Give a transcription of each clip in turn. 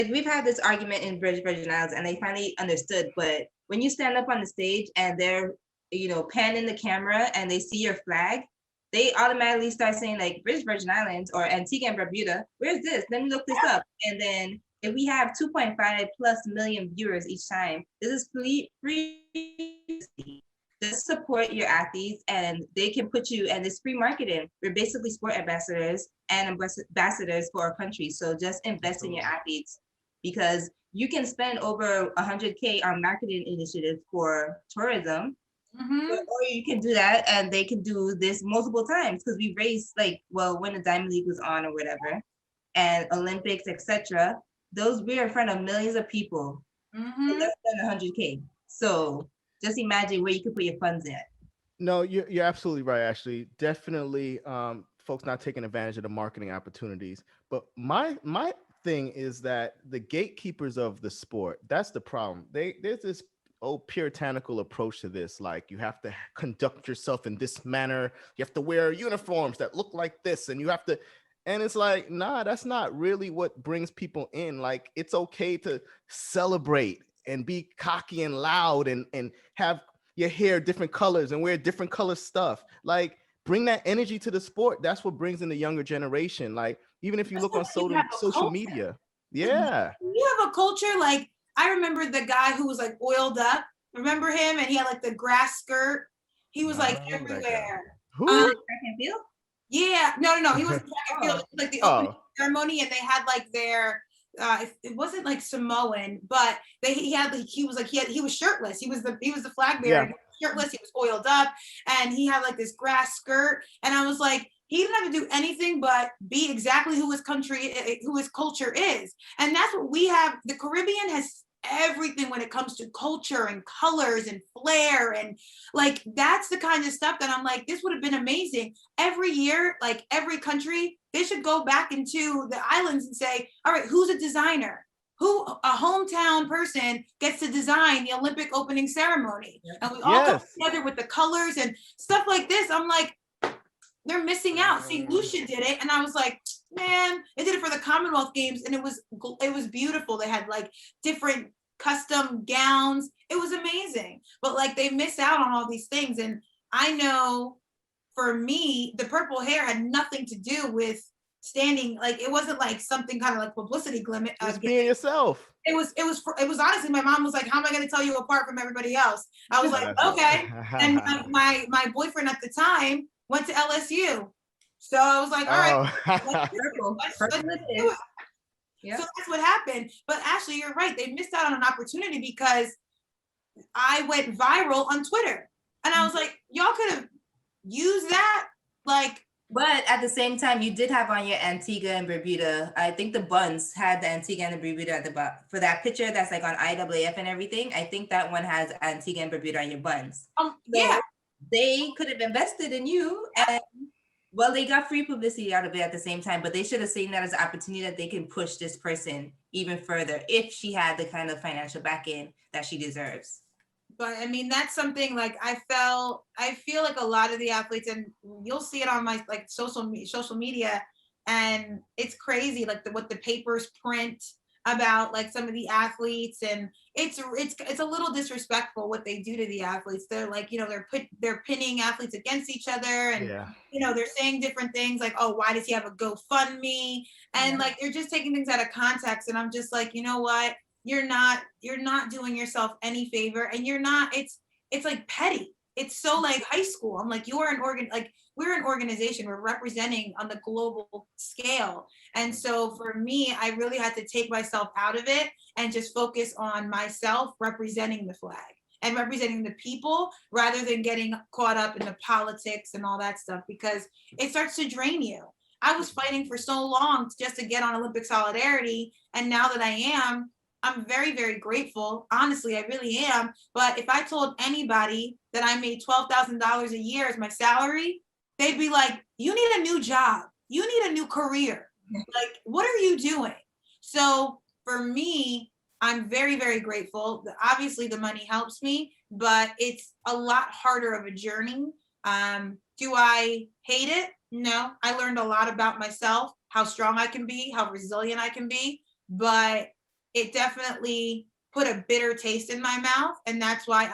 we've had this argument in British Virgin Islands, and they finally understood. But when you stand up on the stage and they're, panning the camera and they see your flag, they automatically start saying like British Virgin Islands or Antigua and Barbuda. Where's this? Let me look this up. And then if we have 2.5 plus million viewers each time, this is free. Just support your athletes, and they can put you, and it's free marketing. We're basically sport ambassadors and ambassadors for our country. So just invest in your athletes, because you can spend over 100K on marketing initiatives for tourism, or you can do that and they can do this multiple times, because we raised when the Diamond League was on or whatever, and Olympics, etc. Those, we're in front of millions of people, less than 100K. So just imagine where you could put your funds at. No, you're absolutely right, Ashley. Definitely, folks not taking advantage of the marketing opportunities. But my thing is that the gatekeepers of the sport, that's the problem. There's this old puritanical approach to this. Like, you have to conduct yourself in this manner. You have to wear uniforms that look like this, and you have to. And it's like, nah, that's not really what brings people in. Like, it's okay to celebrate and be cocky and loud and have your hair different colors and wear different color stuff. Like, bring that energy to the sport. That's what brings in the younger generation. Like, even if you look on social media. Yeah. You have a culture. Like, I remember the guy who was like oiled up. Remember him? And he had like the grass skirt. He was like everywhere. Who? Track and field? Yeah. No. He wasn't track and field. It was like the opening ceremony, and they had like their it wasn't like Samoan, but he was shirtless. He was the flag bearer. Yeah. Shirtless. He was oiled up, and he had like this grass skirt. And I was like, he didn't have to do anything but be exactly who his culture is. And that's what we have. The Caribbean has everything when it comes to culture and colors and flair, and like that's the kind of stuff that I'm like, this would have been amazing. Every year, like every country, they should go back into the islands and say, all right, who's a designer? Who, a hometown person, gets to design the Olympic opening ceremony? And we all come together with the colors and stuff like this. I'm like, they're missing out. See, Lucia did it, and I was like, man, they did it for the Commonwealth Games, and it was beautiful. They had like different custom gowns. It was amazing. But like, they miss out on all these things. And I know for me, the purple hair had nothing to do with standing. Like, it wasn't like something kind of like publicity gimmick. Just being yourself. It was honestly, my mom was like, how am I going to tell you apart from everybody else? I was like, okay. And my boyfriend at the time went to LSU. So I was like, all right, let's do it. Yeah. So that's what happened. But Ashley, you're right. They missed out on an opportunity because I went viral on Twitter. And I was like, y'all could have used that. Like, but at the same time, you did have on your Antigua and Barbuda. I think the buns had the Antigua and the Barbuda at the bottom. For that picture that's like on IAAF and everything, I think that one has Antigua and Barbuda on your buns. Yeah. They could have invested in you, and well, they got free publicity out of it at the same time, but they should have seen that as an opportunity that they can push this person even further if she had the kind of financial backing that she deserves. But I mean, that's something like I feel like a lot of the athletes, and you'll see it on my like social media, and it's crazy like what the papers print about like some of the athletes, and it's a little disrespectful what they do to the athletes. They're like, they're pinning athletes against each other, and they're saying different things like, oh, why does he have a GoFundMe? And like, they're just taking things out of context. And I'm just like, you know what? You're not doing yourself any favor, and it's like petty. It's so like high school. I'm like, we're an organization, we're representing on the global scale. And so for me, I really had to take myself out of it and just focus on myself representing the flag and representing the people rather than getting caught up in the politics and all that stuff, because it starts to drain you. I was fighting for so long just to get on Olympic solidarity. And now that I'm very, very grateful. Honestly, I really am. But if I told anybody that I made $12,000 a year as my salary, they'd be like, you need a new job. You need a new career. Like, what are you doing? So for me, I'm very, very grateful. Obviously, the money helps me, but it's a lot harder of a journey. Do I hate it? No. I learned a lot about myself, how strong I can be, how resilient I can be. But it definitely put a bitter taste in my mouth. And that's why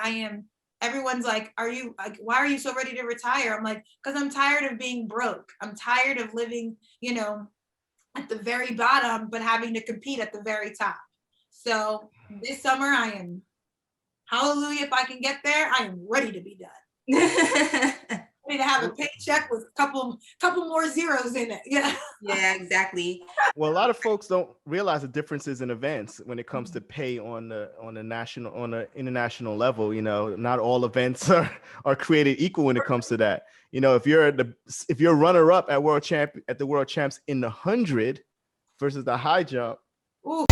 everyone's like, why are you so ready to retire? I'm like, because I'm tired of being broke. I'm tired of living, at the very bottom, but having to compete at the very top. So this summer hallelujah, if I can get there, I am ready to be done. To have a paycheck with a couple more zeros in it. Yeah. Yeah, exactly. Well, a lot of folks don't realize the differences in events when it comes to pay on the international level. Not all events are created equal when it comes to that. If you're runner up at the world champs in the 100 versus the high jump. Ooh.